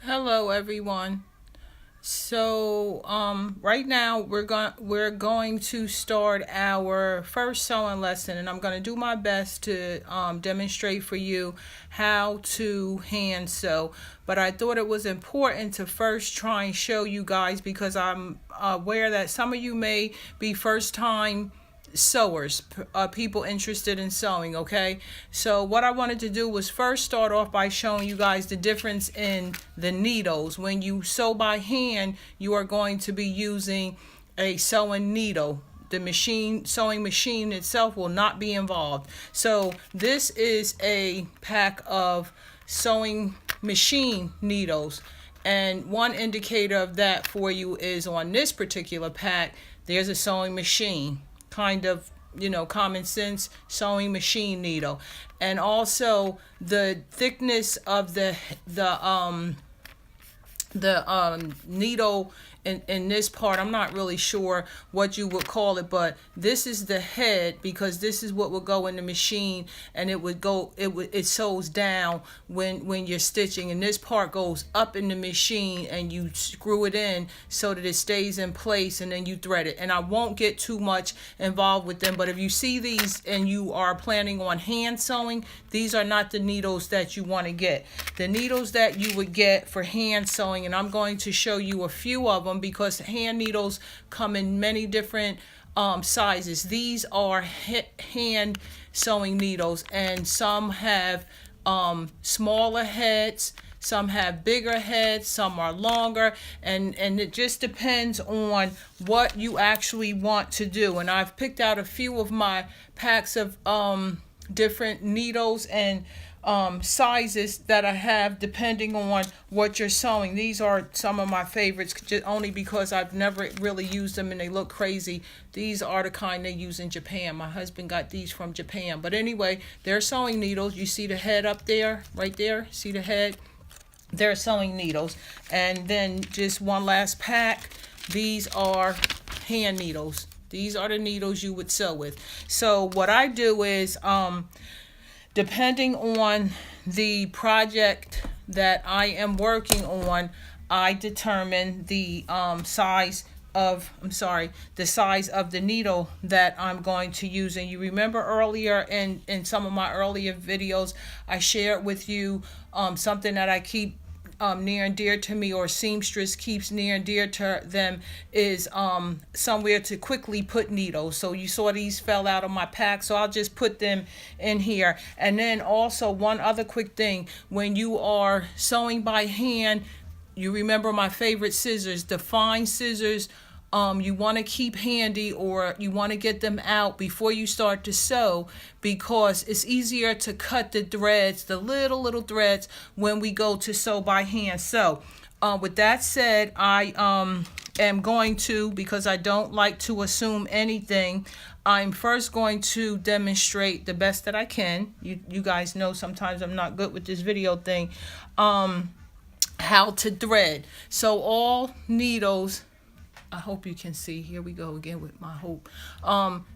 Hello everyone. Right now we're going to start our first sewing lesson, and I'm going to do my best to demonstrate for you how to hand sew. But I thought it was important to first try and show you guys, because I'm aware that some of you may be first time sewers, people interested in sewing. Okay, so what I wanted to do was first start off by showing you guys the difference in the needles. When you sew by hand, you are going to be using a sewing needle. The sewing machine itself will not be involved. So this is a pack of sewing machine needles, and one indicator of that for you is on this particular pack there's a sewing machine, kind of, common sense sewing machine needle. And also the thickness of the needle in this part, I'm not really sure what you would call it, but this is the head, because this is what would go in the machine, and it sews down when you're stitching, and this part goes up in the machine and you screw it in so that it stays in place, and then you thread it. And I won't get too much involved with them, but if you see these and you are planning on hand sewing, these are not the needles that you want to get. The needles that you would get for hand sewing, and I'm going to show you a few of them, because hand needles come in many different sizes. These are hand sewing needles, and some have smaller heads, some have bigger heads, some are longer, and it just depends on what you actually want to do. And I've picked out a few of my packs of different needles and sizes that I have depending on what you're sewing. These are some of my favorites, just only because I've never really used them and they look crazy. These are the kind they use in Japan. My husband got these from Japan. But anyway, they're sewing needles. You see the head up there, right there? See the head? They're sewing needles. And then just one last pack. These are hand needles. These are the needles you would sew with. So what I do is, depending on the project that I am working on, I determine the size of the needle that I'm going to use. And you remember earlier in some of my earlier videos, I shared with you something that I keep near and dear to me, or seamstress keeps near and dear to them, is somewhere to quickly put needles. So you saw these fell out of my pack, so I'll just put them in here. And then also one other quick thing, when you are sewing by hand, you remember my favorite scissors, the fine scissors. You want to keep handy, or you want to get them out before you start to sew, because it's easier to cut the threads, the little threads, when we go to sew by hand. So with that said, I am going to, because I don't like to assume anything, I'm first going to demonstrate the best that I can. You guys know sometimes I'm not good with this video thing. How to thread. So all needles, I hope you can see. Here we go again with my hope.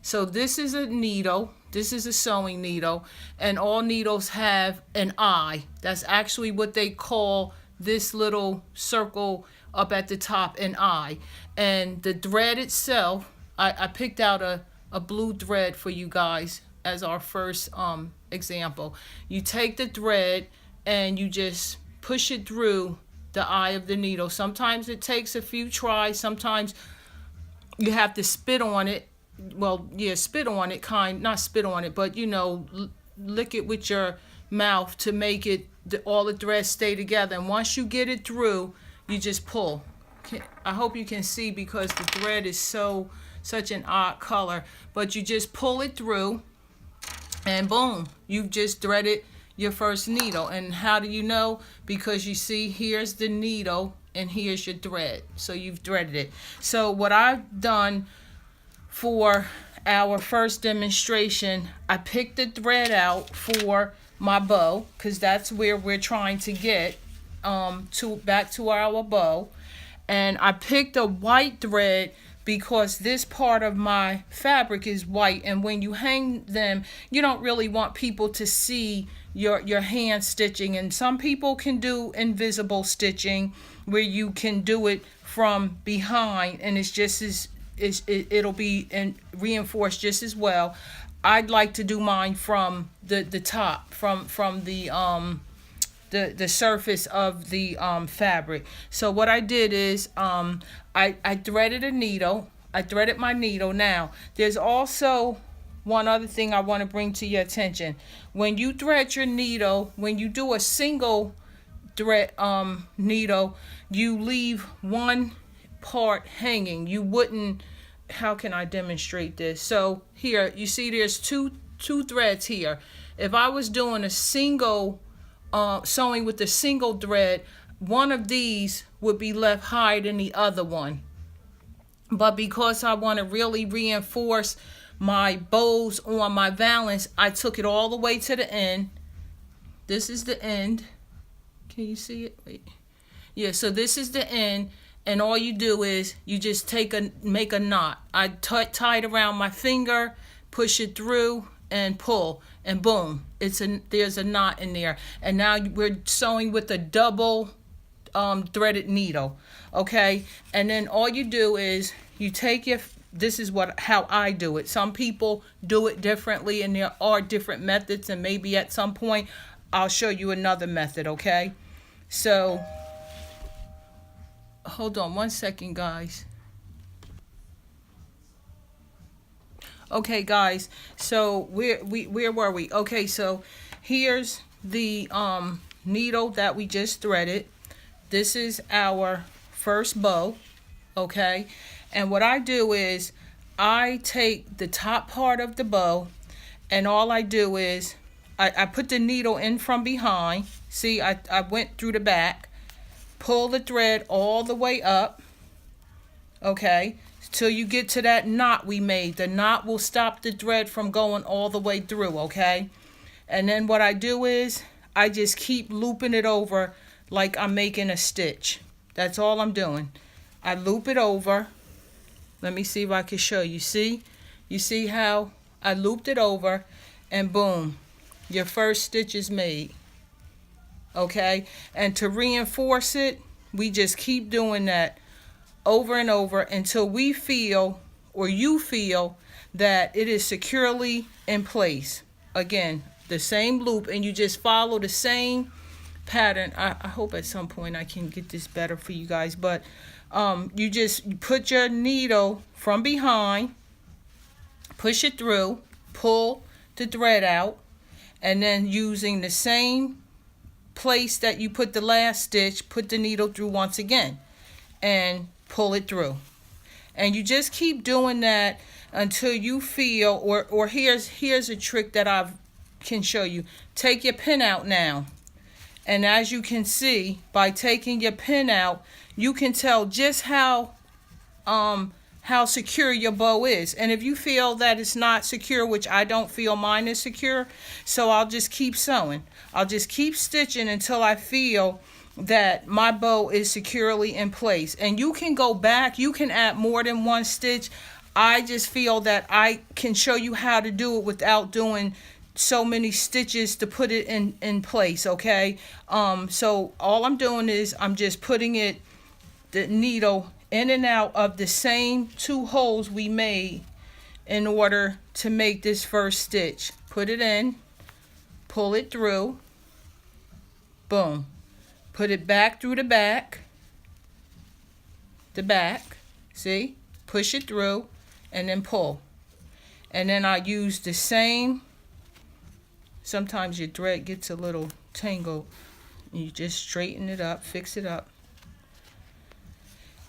So this is a needle. This is a sewing needle. And all needles have an eye. That's actually what they call this little circle up at the top, an eye. And the thread itself, I picked out a blue thread for you guys as our first example. You take the thread and you just push it through the eye of the needle. Sometimes it takes a few tries. Sometimes you have to spit on it. Well, yeah, spit on it, not spit on it, but lick it with your mouth to make it all the threads stay together. And once you get it through, you just pull. I hope you can see, because the thread is such an odd color, but you just pull it through, and boom, you've just threaded your first needle. And how do you know? Because you see, here's the needle and here's your thread. So you've threaded it. So what I've done for our first demonstration, I picked the thread out for my bow, because that's where we're trying to get back to our bow. And I picked a white thread because this part of my fabric is white, and when you hang them, you don't really want people to see your hand stitching. And some people can do invisible stitching where you can do it from behind, and it's just as it'll be and reinforced just as well. I'd like to do mine from the top, from the surface of the fabric. So what I did is I threaded a needle. I threaded my needle. Now there's also one other thing I want to bring to your attention. When you thread your needle, when you do a single thread needle, you leave one part hanging. You wouldn't, how can I demonstrate this? So here you see there's two threads here. If I was doing a single sewing with a single thread, one of these would be left higher than the other one. But because I want to really reinforce my bows on my valance, I took it all the way to the end. This is the end. Can you see it? Wait. Yeah, so this is the end, and all you do is you just make a knot. I tie it around my finger, push it through, and pull, and boom, there's a knot in there. And now we're sewing with a double threaded needle, okay? And then all you do is you take this is how I do it. Some people do it differently, and there are different methods, and maybe at some point I'll show you another method, okay? So hold on one second, guys. Okay, guys, so where were we? Okay, so here's the needle that we just threaded. This is our first bow, okay? And what I do is I take the top part of the bow, and all I do is I put the needle in from behind. See, I went through the back, pull the thread all the way up, okay? Till you get to that knot we made. The knot will stop the thread from going all the way through, okay? And then what I do is I just keep looping it over like I'm making a stitch. That's all I'm doing. I loop it over. Let me see if I can show you. See? You see how I looped it over, and boom, your first stitch is made. Okay? And to reinforce it, we just keep doing that over and over until we feel, or you feel, that it is securely in place. Again, the same loop, and you just follow the same pattern. I hope at some point I can get this better for you guys, but you put your needle from behind, push it through, pull the thread out, and then using the same place that you put the last stitch, put the needle through once again and pull it through. And you just keep doing that until you feel, or here's a trick that I can show you. Take your pin out now, and as you can see, by taking your pin out, you can tell just how secure your bow is. And if you feel that it's not secure, which I don't feel mine is secure, so I'll just keep sewing. I'll just keep stitching until I feel that my bow is securely in place. And you can go back, you can add more than one stitch. I just feel that I can show you how to do it without doing so many stitches to put it in place, okay? So all I'm doing is I'm just putting the needle in and out of the same two holes we made in order to make this first stitch. Put it in, pull it through, boom. Put it back through the back, see? Push it through, and then pull. And then I use the same, sometimes your thread gets a little tangled. You just straighten it up, fix it up.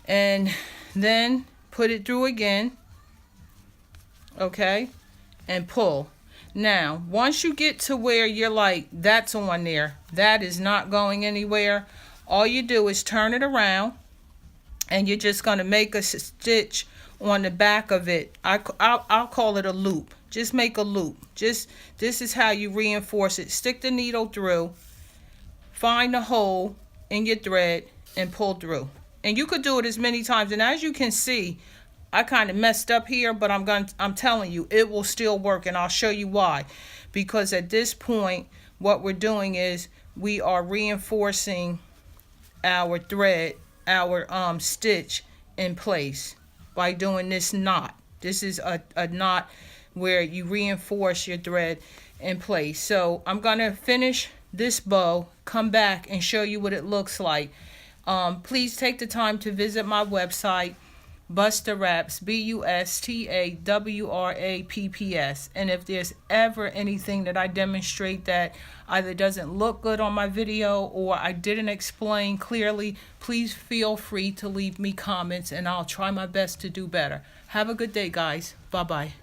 And then put it through again, okay? And pull. Now, once you get to where you're like, that's on there, that is not going anywhere, all you do is turn it around, and you're just going to make a stitch on the back of it. I'll call it a loop. Just make a loop. This is how you reinforce it. Stick the needle through, find the hole in your thread, and pull through. And you could do it as many times. And as you can see, I kind of messed up here, but I'm telling you, it will still work, and I'll show you why. Because at this point, what we're doing is we are reinforcing our thread, our stitch in place by doing this knot. This is a knot where you reinforce your thread in place. So I'm gonna finish this bow, come back and show you what it looks like. Please take the time to visit my website, Busta Wraps, BUSTAWRAPPS. And if there's ever anything that I demonstrate that either doesn't look good on my video or I didn't explain clearly, please feel free to leave me comments and I'll try my best to do better. Have a good day, guys. Bye-bye.